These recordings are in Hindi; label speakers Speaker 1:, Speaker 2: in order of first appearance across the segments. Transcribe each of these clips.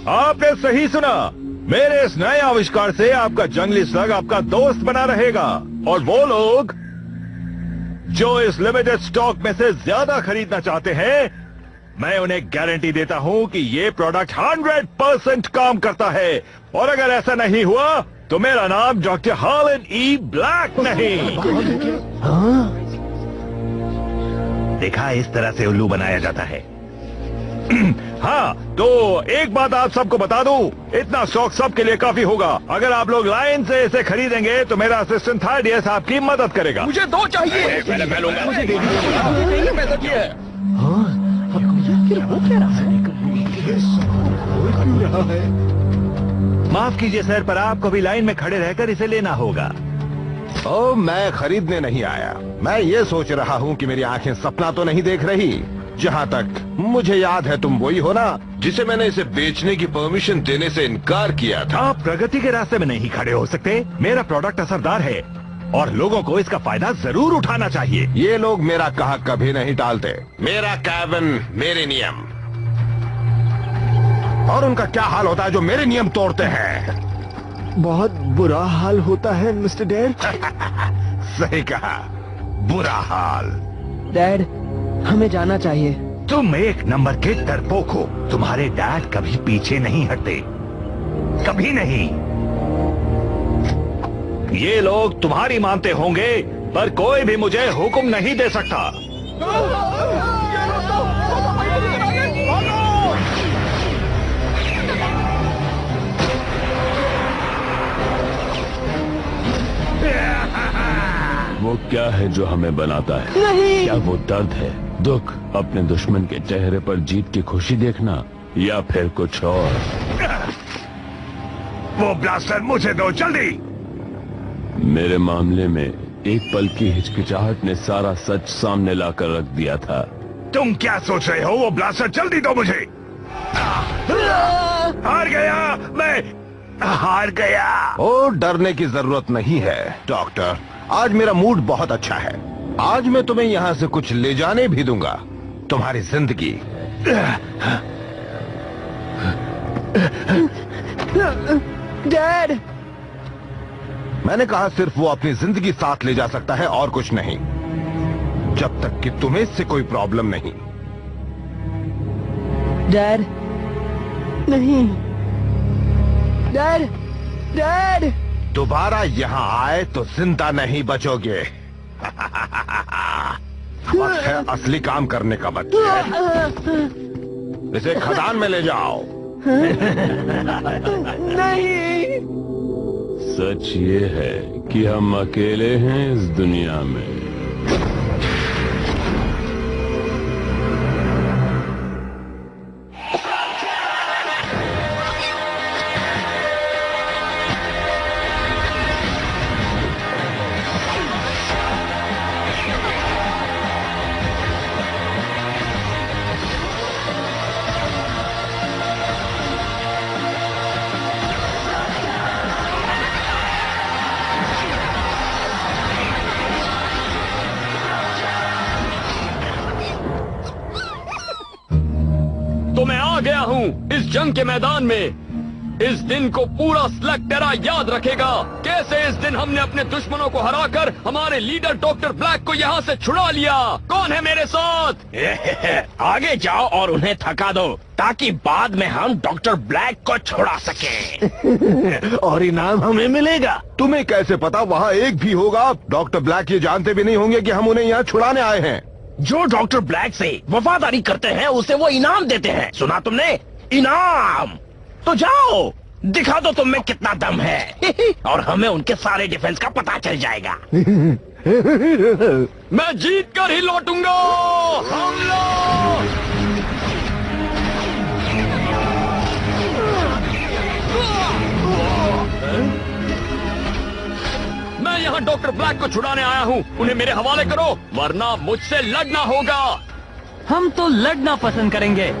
Speaker 1: आपने सही सुना। मेरे इस नए आविष्कार से आपका जंगली स्लग आपका दोस्त बना रहेगा, और वो लोग जो इस लिमिटेड स्टॉक में से ज्यादा खरीदना चाहते हैं, मैं उन्हें गारंटी देता हूं कि ये प्रोडक्ट 100% काम करता है। और अगर ऐसा नहीं हुआ तो मेरा नाम डॉक्टर हार्लन ई ब्लैक नहीं। देखा, इस तरह से उल्लू बनाया जाता है। हाँ, तो एक बात आप सबको बता दूं, इतना स्टॉक सबके लिए काफी होगा। अगर आप लोग लाइन से इसे खरीदेंगे तो मेरा असिस्टेंट थर्डियस आपकी मदद करेगा।
Speaker 2: मुझे 2 चाहिए।
Speaker 1: पहले मैं लूंगा।
Speaker 2: मुझे दे दीजिए। पैसा किया है।
Speaker 1: माफ कीजिए सर, पर आपको भी लाइन में खड़े रहकर इसे लेना होगा।
Speaker 3: ओ, मैं खरीदने नहीं आया। मैं ये सोच रहा हूँ कि मेरी आंखें सपना तो नहीं देख रही। जहाँ तक मुझे याद है, तुम वही हो ना जिसे मैंने इसे बेचने की परमिशन देने से इनकार किया था।
Speaker 1: आप प्रगति के रास्ते में नहीं खड़े हो सकते। मेरा प्रोडक्ट असरदार है और लोगों को इसका फायदा जरूर उठाना चाहिए।
Speaker 3: ये लोग मेरा कहा कभी नहीं टालते। मेरा कैबिन, मेरे नियम। और उनका क्या हाल होता है जो मेरे नियम तोड़ते हैं?
Speaker 4: बहुत बुरा हाल होता है मिस्टर डैड।
Speaker 3: सही कहा, बुरा हाल।
Speaker 4: डैड, हमें जाना चाहिए।
Speaker 1: तुम एक नंबर के डरपोक हो। तुम्हारे डैड कभी पीछे नहीं हटते, कभी नहीं। ये लोग तुम्हारी मानते होंगे, पर कोई भी मुझे हुक्म नहीं दे सकता।
Speaker 5: वो क्या है जो हमें बनाता है?
Speaker 4: नहीं।
Speaker 5: क्या वो दर्द है, दुख, अपने दुश्मन के चेहरे पर जीत की खुशी देखना, या फिर कुछ और?
Speaker 1: वो ब्लास्टर मुझे दो, जल्दी।
Speaker 5: मेरे मामले में एक पल की हिचकिचाहट ने सारा सच सामने लाकर रख दिया था।
Speaker 1: तुम क्या सोच रहे हो? वो ब्लास्टर जल्दी दो मुझे। हार गया, मैं हार गया।
Speaker 3: ओ, डरने की जरूरत नहीं है डॉक्टर। आज मेरा मूड बहुत अच्छा है। आज मैं तुम्हें यहाँ से कुछ ले जाने भी दूंगा, तुम्हारी जिंदगी।
Speaker 4: डैड,
Speaker 3: मैंने कहा सिर्फ वो अपनी जिंदगी साथ ले जा सकता है और कुछ नहीं, जब तक कि तुम्हें इससे कोई प्रॉब्लम नहीं।
Speaker 4: डैड, नहीं। Dad, dad.
Speaker 3: दोबारा यहाँ आए तो जिंदा नहीं बचोगे। वक्त है असली काम करने का। बच्चे, इसे खदान में ले जाओ।
Speaker 4: नहीं।
Speaker 5: सच ये है कि हम अकेले हैं इस दुनिया में।
Speaker 2: तो मैं आ गया हूँ इस जंग के मैदान में। इस दिन को पूरा स्लग टेरा याद रखेगा। कैसे इस दिन हमने अपने दुश्मनों को हराकर हमारे लीडर डॉक्टर ब्लैक को यहाँ से छुड़ा लिया। कौन है मेरे साथ?
Speaker 6: आगे जाओ और उन्हें थका दो, ताकि बाद में हम डॉक्टर ब्लैक को छुड़ा सकें।
Speaker 3: और इनाम हमें मिलेगा। तुम्हें कैसे पता वहाँ एक भी होगा? डॉक्टर ब्लैक ये जानते भी नहीं होंगे कि हम उन्हें यहाँ छुड़ाने आए हैं।
Speaker 6: जो डॉक्टर ब्लैक से वफादारी करते हैं उसे वो इनाम देते हैं। सुना तुमने? इनाम। तो जाओ, दिखा दो तुम में कितना दम है। और हमें उनके सारे डिफेंस का पता चल जाएगा।
Speaker 2: मैं जीत कर ही लौटूंगा। हमला! मैं यहाँ डॉक्टर ब्लैक को छुड़ाने आया हूँ। उन्हें मेरे हवाले करो, वरना मुझसे लड़ना होगा।
Speaker 7: हम तो लड़ना पसंद करेंगे।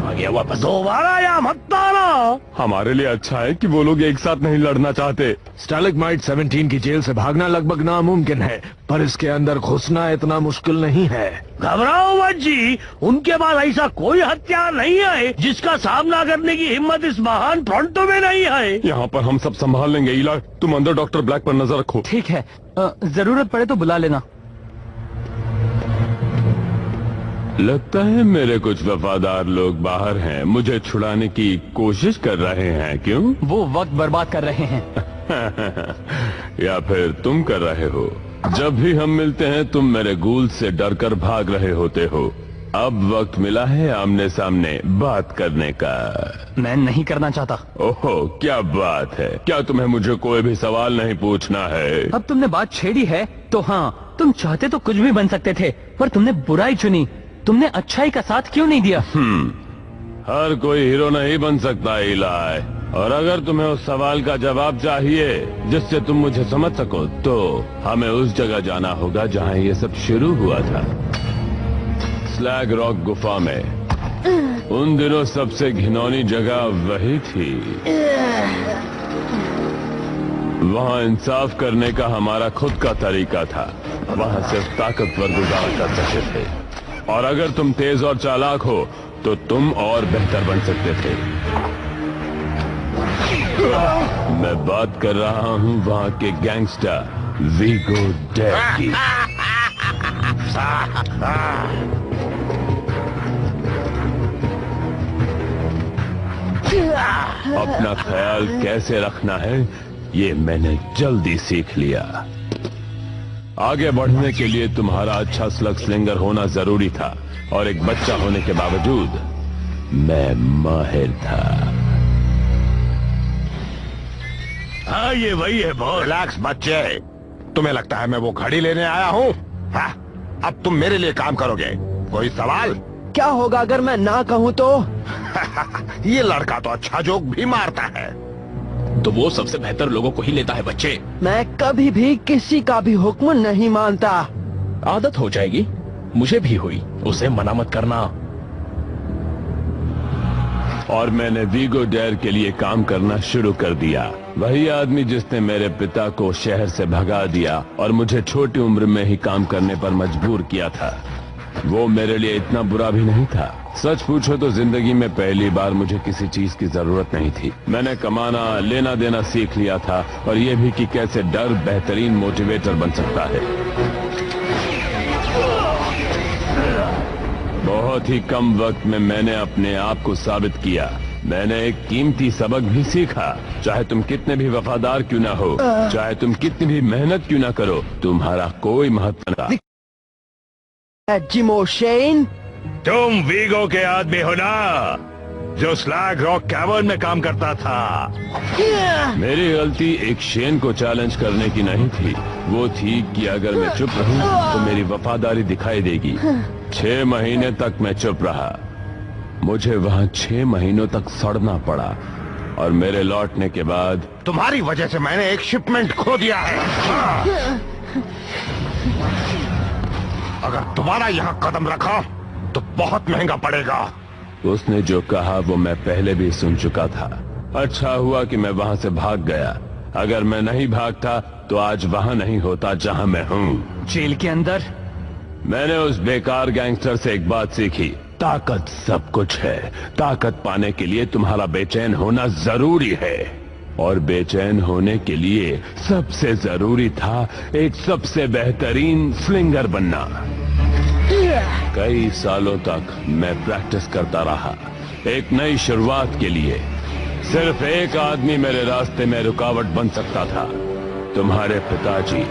Speaker 6: आ गया वापस। दोबारा यहाँ मत आना।
Speaker 5: हमारे लिए अच्छा है कि वो लोग एक साथ नहीं लड़ना चाहते।
Speaker 4: स्टैलेग्माइट 17 की जेल से भागना लगभग नामुमकिन है, पर इसके अंदर घुसना इतना मुश्किल नहीं है।
Speaker 6: घबराओ मत जी, उनके पास ऐसा कोई हथियार नहीं है जिसका सामना करने की हिम्मत इस महान फ्रंटो में नहीं है।
Speaker 5: यहाँ पर हम सब संभाल लेंगे। इला, तुम अंदर डॉक्टर ब्लैक पर नजर रखो।
Speaker 7: ठीक है, जरूरत पड़े तो बुला लेना।
Speaker 5: लगता है मेरे कुछ वफादार लोग बाहर हैं, मुझे छुड़ाने की कोशिश कर रहे हैं। क्यों?
Speaker 7: वो वक्त बर्बाद कर रहे हैं।
Speaker 5: या फिर तुम कर रहे हो? जब भी हम मिलते हैं तुम मेरे गूल से डरकर भाग रहे होते हो। अब वक्त मिला है आमने सामने बात करने का।
Speaker 7: मैं नहीं करना चाहता।
Speaker 5: ओहो, क्या बात है। क्या तुम्हें मुझे कोई भी सवाल नहीं पूछना है?
Speaker 7: अब तुमने बात छेड़ी है तो हाँ, तुम चाहते तो कुछ भी बन सकते थे, पर तुमने बुराई चुनी। तुमने अच्छाई का साथ क्यों नहीं दिया?
Speaker 5: हर कोई हीरो नहीं बन सकता इलाय। और अगर तुम्हें उस सवाल का जवाब चाहिए जिससे तुम मुझे समझ सको, तो हमें उस जगह जाना होगा जहाँ ये सब शुरू हुआ था। स्लैग रॉक गुफा में। उन दिनों सबसे घिनौनी जगह वही थी। वहाँ इंसाफ करने का हमारा खुद का तरीका था। वहाँ सिर्फ ताकतवर गुजारा कर सकते थे, और अगर तुम तेज और चालाक हो तो तुम और बेहतर बन सकते थे। मैं बात कर रहा हूँ वहाँ के गैंगस्टर वीगो डेर की। अपना ख्याल कैसे रखना है ये मैंने जल्दी सीख लिया। आगे बढ़ने के लिए तुम्हारा अच्छा स्लग स्लिंगर होना जरूरी था, और एक बच्चा होने के बावजूद मैं माहिर था।
Speaker 3: हाँ, ये वही है बॉस। रिलैक्स बच्चे, तुम्हें लगता है मैं वो घड़ी लेने आया हूँ? हाँ, अब तुम मेरे लिए काम करोगे। कोई सवाल?
Speaker 4: क्या होगा अगर मैं ना कहूँ तो?
Speaker 3: ये लड़का तो अच्छा जोक भी मारता है।
Speaker 6: तो वो सबसे बेहतर लोगों को ही लेता है बच्चे।
Speaker 4: मैं कभी भी किसी का भी हुक्म नहीं मानता।
Speaker 6: आदत हो जाएगी, मुझे भी हुई। उसे मना मत करना।
Speaker 5: और मैंने वीगो डेर के लिए काम करना शुरू कर दिया। वही आदमी जिसने मेरे पिता को शहर से भगा दिया और मुझे छोटी उम्र में ही काम करने पर मजबूर किया था। वो मेरे लिए इतना बुरा भी नहीं था। सच पूछो तो जिंदगी में पहली बार मुझे किसी चीज की जरूरत नहीं थी। मैंने कमाना लेना देना सीख लिया था, और ये भी कि कैसे डर बेहतरीन मोटिवेटर बन सकता है। बहुत ही कम वक्त में मैंने अपने आप को साबित किया। मैंने एक कीमती सबक भी सीखा। चाहे तुम कितने भी वफादार क्यों ना हो, चाहे तुम कितनी भी मेहनत क्यों ना करो, तुम्हारा कोई महत्व नहीं।
Speaker 4: जिमो शेन,
Speaker 1: तुम वीगो के आदमी हो ना, जो स्लैग रॉक कैवर्न में काम करता था।
Speaker 5: मेरी गलती एक शेन को चैलेंज करने की नहीं थी। वो थी कि अगर मैं चुप रहूं तो मेरी वफादारी दिखाई देगी। 6 महीने तक मैं चुप रहा। मुझे वहाँ 6 महीनों तक सड़ना पड़ा, और मेरे लौटने के बाद
Speaker 3: तुम्हारी वजह से मैंने एक शिपमेंट खो दिया है। अगर दोबारा यहाँ कदम रखा तो बहुत महंगा पड़ेगा।
Speaker 5: उसने जो कहा वो मैं पहले भी सुन चुका था। अच्छा हुआ कि मैं वहाँ से भाग गया। अगर मैं नहीं भागता तो आज वहाँ नहीं होता जहाँ मैं हूँ।
Speaker 7: जेल के अंदर
Speaker 5: मैंने उस बेकार गैंगस्टर से एक बात सीखी। ताकत सब कुछ है। ताकत पाने के लिए तुम्हारा बेचैन होना जरूरी है, और बेचैन होने के लिए सबसे जरूरी था एक सबसे बेहतरीन स्लिंगर बनना। कई सालों तक मैं प्रैक्टिस करता रहा, एक नई शुरुआत के लिए। सिर्फ एक आदमी मेरे रास्ते में रुकावट बन सकता था, तुम्हारे पिताजी।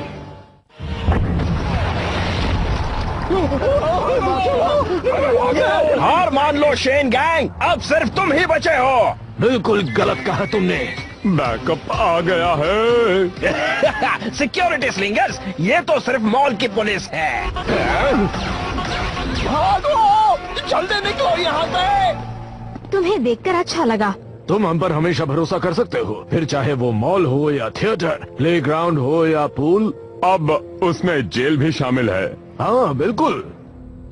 Speaker 6: हार मान लो शेन गैंग, अब सिर्फ तुम ही बचे हो।
Speaker 3: बिल्कुल गलत कहा तुमने।
Speaker 5: बैकअप आ गया है।
Speaker 6: सिक्योरिटी स्लिंगर्स, ये तो सिर्फ मॉल की पुलिस है। भागो, जल्दी निकलो यहाँ से।
Speaker 8: तुम्हें देखकर अच्छा लगा।
Speaker 4: तुम हम पर हमेशा भरोसा कर सकते हो, फिर चाहे वो मॉल हो या थिएटर, प्लेग्राउंड हो या पूल।
Speaker 5: अब उसमें जेल भी शामिल है।
Speaker 4: हाँ बिल्कुल।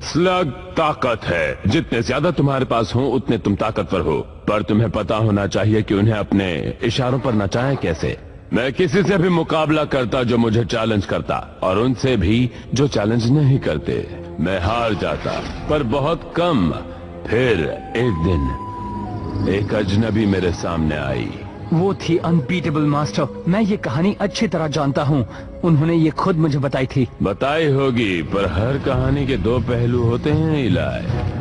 Speaker 5: स्लग ताकत है। जितने ज्यादा तुम्हारे पास हो उतने तुम ताकतवर हो, पर तुम्हें पता होना चाहिए कि उन्हें अपने इशारों पर नचाएं कैसे। मैं किसी से भी मुकाबला करता जो मुझे चैलेंज करता, और उनसे भी जो चैलेंज नहीं करते। मैं हार जाता, पर बहुत कम। फिर एक दिन एक अजनबी मेरे सामने आई।
Speaker 7: वो थी अनबीटेबल मास्टर। मैं ये कहानी अच्छी तरह जानता हूँ, उन्होंने ये खुद मुझे बताई थी।
Speaker 5: बताई होगी, पर हर कहानी के दो पहलू होते हैं इलाय।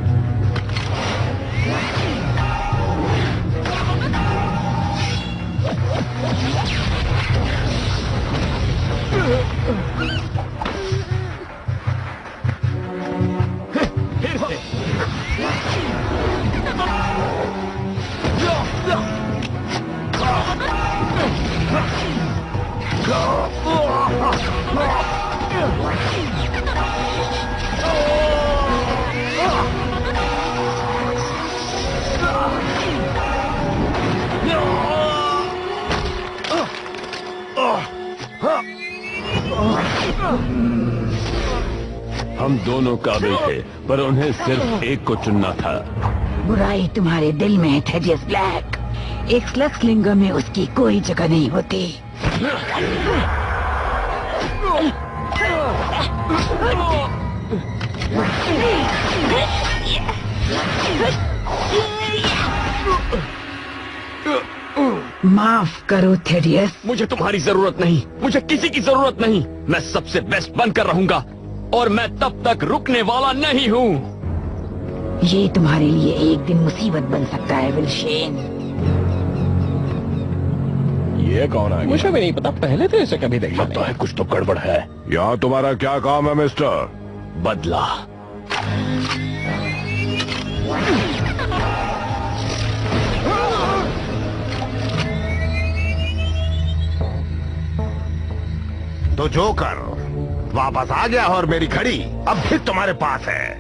Speaker 5: हम दोनों काबिल थे, पर उन्हें सिर्फ एक को चुनना था।
Speaker 8: बुराई तुम्हारे दिल में है थेडियस ब्लैक। एक स्लक्सलिंगर में उसकी कोई जगह नहीं होती। माफ करो थेडियस।
Speaker 2: मुझे तुम्हारी जरूरत नहीं, मुझे किसी की जरूरत नहीं। मैं सबसे बेस्ट बनकर रहूंगा, और मैं तब तक रुकने वाला नहीं हूँ।
Speaker 8: ये तुम्हारे लिए एक दिन मुसीबत बन सकता है विल्शेन।
Speaker 6: ये कौन आ गया? मुझे भी नहीं पता, पहले तो इसे कभी देखा नहीं।
Speaker 3: है कुछ तो गड़बड़ है। यहाँ तुम्हारा क्या काम है मिस्टर?
Speaker 2: बदला।
Speaker 3: तो जोकर वापस आ गया, और मेरी घड़ी अब भी तुम्हारे पास है।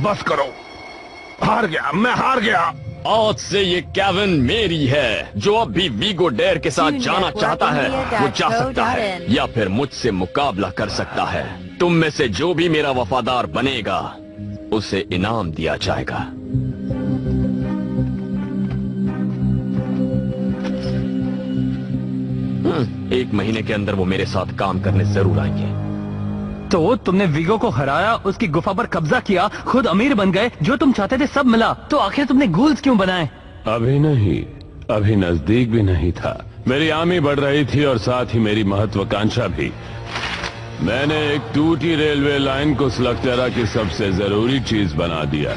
Speaker 3: बस करो, हार गया, मैं हार गया।
Speaker 2: आज से ये केविन मेरी है। जो अब भी वीगो डेयर के साथ जाना चाहता है वो जा सकता है, या फिर मुझसे मुकाबला कर सकता है। तुम में से जो भी मेरा वफादार बनेगा उसे इनाम दिया जाएगा। एक महीने के अंदर वो मेरे साथ काम करने जरूर आएंगे।
Speaker 7: तो तुमने वीगो को हराया, उसकी गुफा पर कब्जा किया, खुद अमीर बन गए, जो तुम चाहते थे सब मिला, तो आखिर तुमने गूल्स क्यों बनाए?
Speaker 5: अभी नहीं, अभी नजदीक भी नहीं था। मेरी आर्मी बढ़ रही थी और साथ ही मेरी महत्वाकांक्षा भी। मैंने एक टूटी रेलवे लाइन को स्लक्टेरा की सबसे जरूरी चीज बना दिया।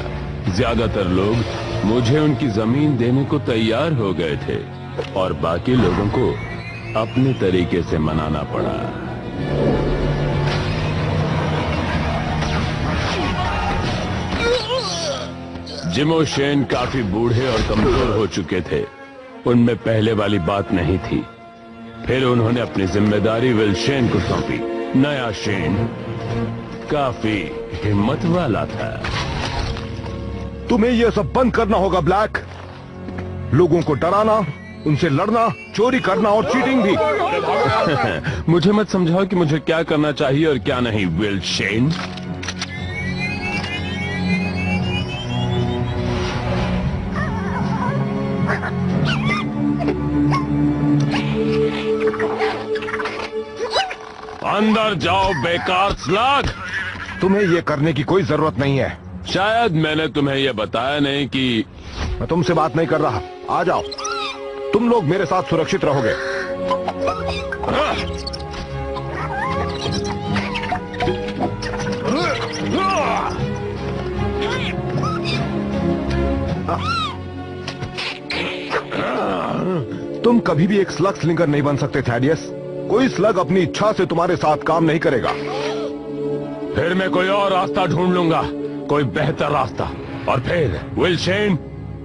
Speaker 5: ज्यादातर लोग मुझे उनकी जमीन देने को तैयार हो गए थे, और बाकी लोगों को अपने तरीके से मनाना पड़ा। जिमो शेन काफी बूढ़े और कमजोर हो चुके थे, उनमें पहले वाली बात नहीं थी। फिर उन्होंने अपनी जिम्मेदारी विल शेन को सौंपी। नया शेन काफी हिम्मत वाला था।
Speaker 3: तुम्हें यह सब बंद करना होगा ब्लैक। लोगों को डराना, उनसे लड़ना, चोरी करना और चीटिंग भी।
Speaker 5: मुझे मत समझाओ कि मुझे क्या करना चाहिए और क्या नहीं, विल शेन। अंदर जाओ बेकार स्लग।
Speaker 3: तुम्हें यह करने की कोई जरूरत नहीं है।
Speaker 5: शायद मैंने तुम्हें यह बताया नहीं कि
Speaker 3: मैं तुमसे बात नहीं कर रहा। आ जाओ, तुम लोग मेरे साथ सुरक्षित रहोगे। तुम कभी भी एक स्लग स्लिंगर नहीं बन सकते थैडियस। कोई स्लग अपनी इच्छा से तुम्हारे साथ काम नहीं करेगा।
Speaker 5: फिर मैं कोई और रास्ता ढूंढ लूंगा, कोई बेहतर रास्ता। और फिर विल शेन,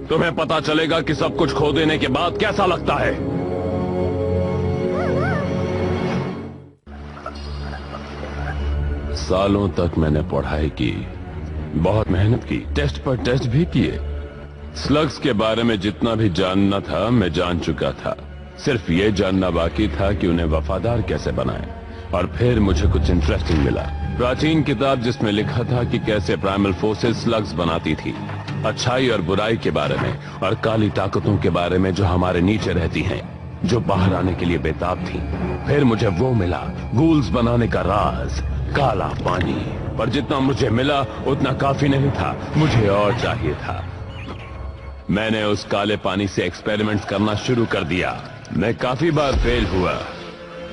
Speaker 5: तुम्हें पता चलेगा कि सब कुछ खो देने के बाद कैसा लगता है। सालों तक मैंने पढ़ाई की, बहुत मेहनत की, टेस्ट पर टेस्ट भी किए। स्लग्स के बारे में जितना भी जानना था मैं जान चुका था। सिर्फ ये जानना बाकी था कि उन्हें वफादार कैसे बनाएं। और फिर मुझे कुछ इंटरेस्टिंग मिला। प्राचीन किताब जिसमें लिखा था कि कैसे प्राइमल फोर्सेस स्लग्स बनाती थी, अच्छाई और बुराई के बारे में और काली ताकतों के बारे में जो हमारे नीचे रहती हैं, जो बाहर आने के लिए बेताब थी। फिर मुझे वो मिला, गूल्स बनाने का राज, काला पानी। पर जितना मुझे मिला उतना काफी नहीं था, मुझे और चाहिए था। मैंने उस काले पानी से एक्सपेरिमेंट्स करना शुरू कर दिया। मैं काफी बार फेल हुआ।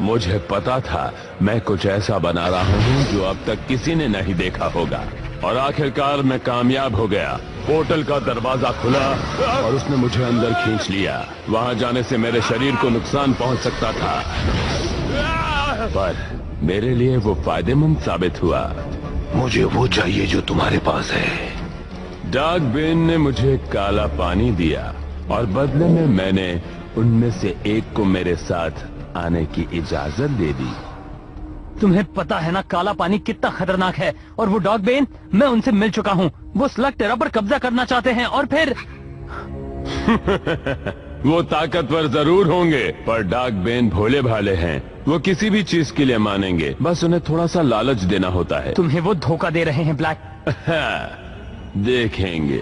Speaker 5: मुझे पता था मैं कुछ ऐसा बना रहा हूँ जो अब तक किसी ने नहीं देखा होगा। और आखिरकार मैं कामयाब हो गया। पोर्टल का दरवाजा खुला और उसने मुझे अंदर खींच लिया। वहां जाने से मेरे शरीर को नुकसान पहुंच सकता था, पर मेरे लिए वो फायदेमंद साबित हुआ।
Speaker 3: मुझे वो चाहिए जो तुम्हारे पास है।
Speaker 5: डार्क बेन ने मुझे काला पानी दिया और बदले में मैंने उनमें से एक को मेरे साथ आने की इजाजत दे दी।
Speaker 7: तुम्हें पता है ना काला पानी कितना खतरनाक है। और वो डॉग बेन, मैं उनसे मिल चुका हूँ। वो स्लग टेरा पर कब्जा करना चाहते हैं और फिर
Speaker 5: वो ताकतवर जरूर होंगे, पर डार्क बेन भोले भाले हैं। वो किसी भी चीज के लिए मानेंगे, बस उन्हें थोड़ा सा लालच देना होता है।
Speaker 7: तुम्हें वो धोखा दे रहे हैं ब्लैक।
Speaker 5: देखेंगे।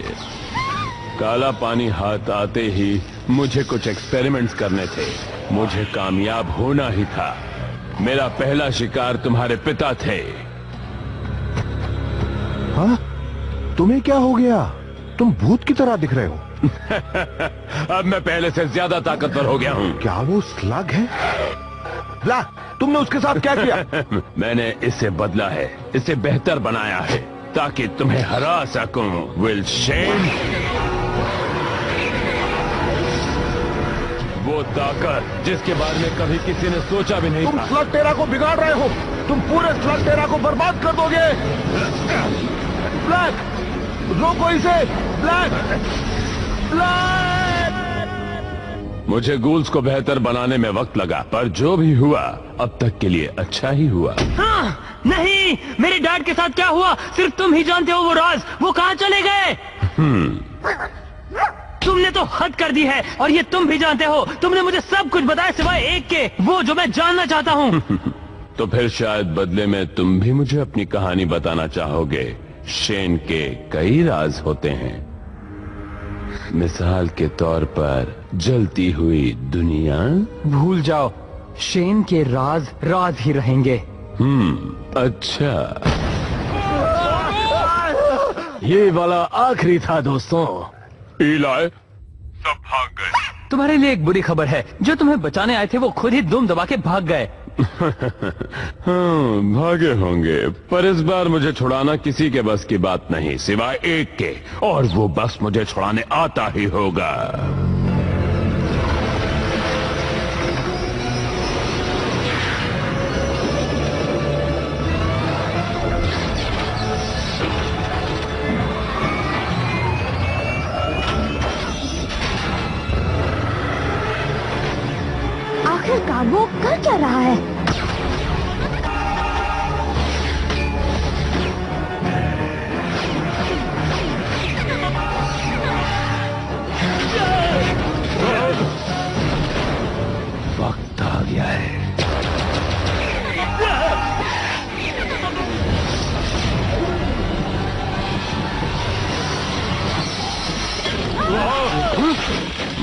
Speaker 5: काला पानी हाथ आते ही मुझे कुछ एक्सपेरिमेंट्स करने थे। मुझे कामयाब होना ही था। मेरा पहला शिकार तुम्हारे पिता थे।
Speaker 3: हाँ? तुम्हें क्या हो गया? तुम भूत की तरह दिख रहे हो।
Speaker 5: अब मैं पहले से ज्यादा ताकतवर हो गया हूँ।
Speaker 3: क्या वो स्लग है? ब्लैक, तुमने उसके साथ क्या किया?
Speaker 5: मैंने इसे बदला है, इसे बेहतर बनाया है ताकि तुम्हें हरा सकूं। विल शेन, वो ताकत जिसके बारे में कभी किसी ने सोचा भी नहीं
Speaker 3: तुम
Speaker 5: था।
Speaker 3: स्लग टेरा को बिगाड़ रहे हो। तुम पूरे स्लग टेरा को बर्बाद कर दोगे। ब्लैक, रोको इसे। Black, black.
Speaker 5: मुझे गूल्स को बेहतर बनाने में वक्त लगा, पर जो भी हुआ अब तक के लिए अच्छा ही हुआ।
Speaker 7: हाँ, नहीं, मेरे डैड के साथ क्या हुआ सिर्फ तुम ही जानते हो। वो राज, वो कहाँ चले गए? तुमने तो हद कर दी है और ये तुम भी जानते हो। तुमने मुझे सब कुछ बताया सिवाय एक के, वो जो मैं जानना चाहता हूँ।
Speaker 5: तो फिर शायद बदले में तुम भी मुझे अपनी कहानी बताना चाहोगे। शेन के कई राज होते हैं। मिसाल के तौर पर जलती हुई दुनिया।
Speaker 7: भूल जाओ, शेन के राज राज ही रहेंगे।
Speaker 5: अच्छा।
Speaker 4: ये वाला आखिरी था दोस्तों।
Speaker 5: इलाय, सब भाग गए।
Speaker 7: तुम्हारे लिए एक बुरी खबर है, जो तुम्हें बचाने आए थे वो खुद ही दुम दबा के भाग गए।
Speaker 5: हाँ, भागे होंगे, पर इस बार मुझे छुड़ाना किसी के बस की बात नहीं सिवाय एक के, और वो बस मुझे छुड़ाने आता ही होगा।
Speaker 9: आखिरकार वो कर क्या रहा है?
Speaker 5: वक्त आ गया है।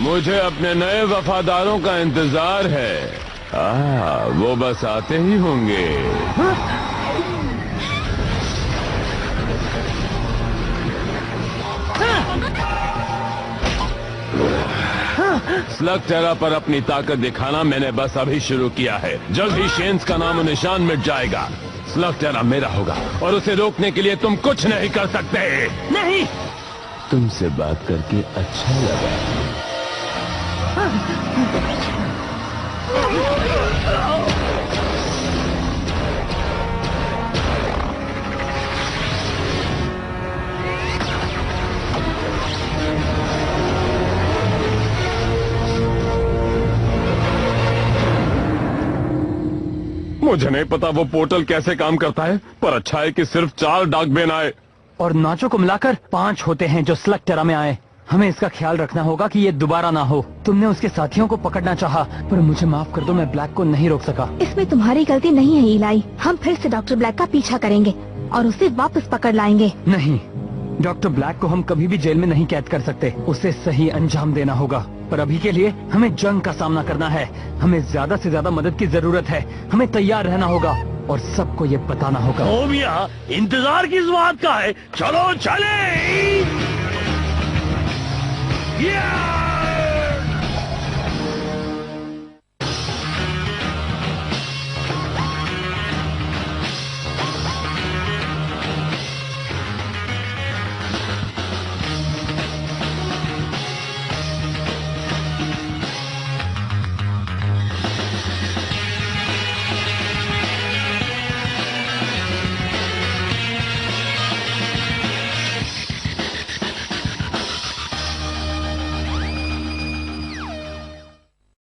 Speaker 5: मुझे अपने नए वफादारों का इंतजार है। वो बस आते ही होंगे। स्लग टेरा पर अपनी ताकत दिखाना मैंने बस अभी शुरू किया है। जल्द ही शेन्स का नामो निशान मिट जाएगा। स्लग टेरा मेरा होगा और उसे रोकने के लिए तुम कुछ नहीं कर सकते।
Speaker 7: नहीं,
Speaker 5: तुमसे बात करके अच्छा लगा। मुझे नहीं पता वो पोर्टल कैसे काम करता है, पर अच्छा है कि सिर्फ 4 डार्कबेन आए।
Speaker 7: और नाचो को मिलाकर 5 होते हैं जो स्लग टेरा में आए। हमें इसका ख्याल रखना होगा कि ये दोबारा ना हो। तुमने उसके साथियों को पकड़ना चाहा, पर मुझे माफ कर दो, मैं ब्लैक को नहीं रोक सका।
Speaker 9: इसमें तुम्हारी गलती नहीं है इलाई। हम फिर से डॉक्टर ब्लैक का पीछा करेंगे और उसे वापस पकड़ लाएंगे।
Speaker 7: नहीं, डॉक्टर ब्लैक को हम कभी भी जेल में नहीं कैद कर सकते। उसे सही अंजाम देना होगा, पर अभी के लिए हमें जंग का सामना करना है। हमें ज्यादा से ज्यादा मदद की जरूरत है। हमें तैयार रहना होगा और सबको ये बताना होगा।
Speaker 6: ओ मियां, इंतजार किस बात का है? चलो चले। या!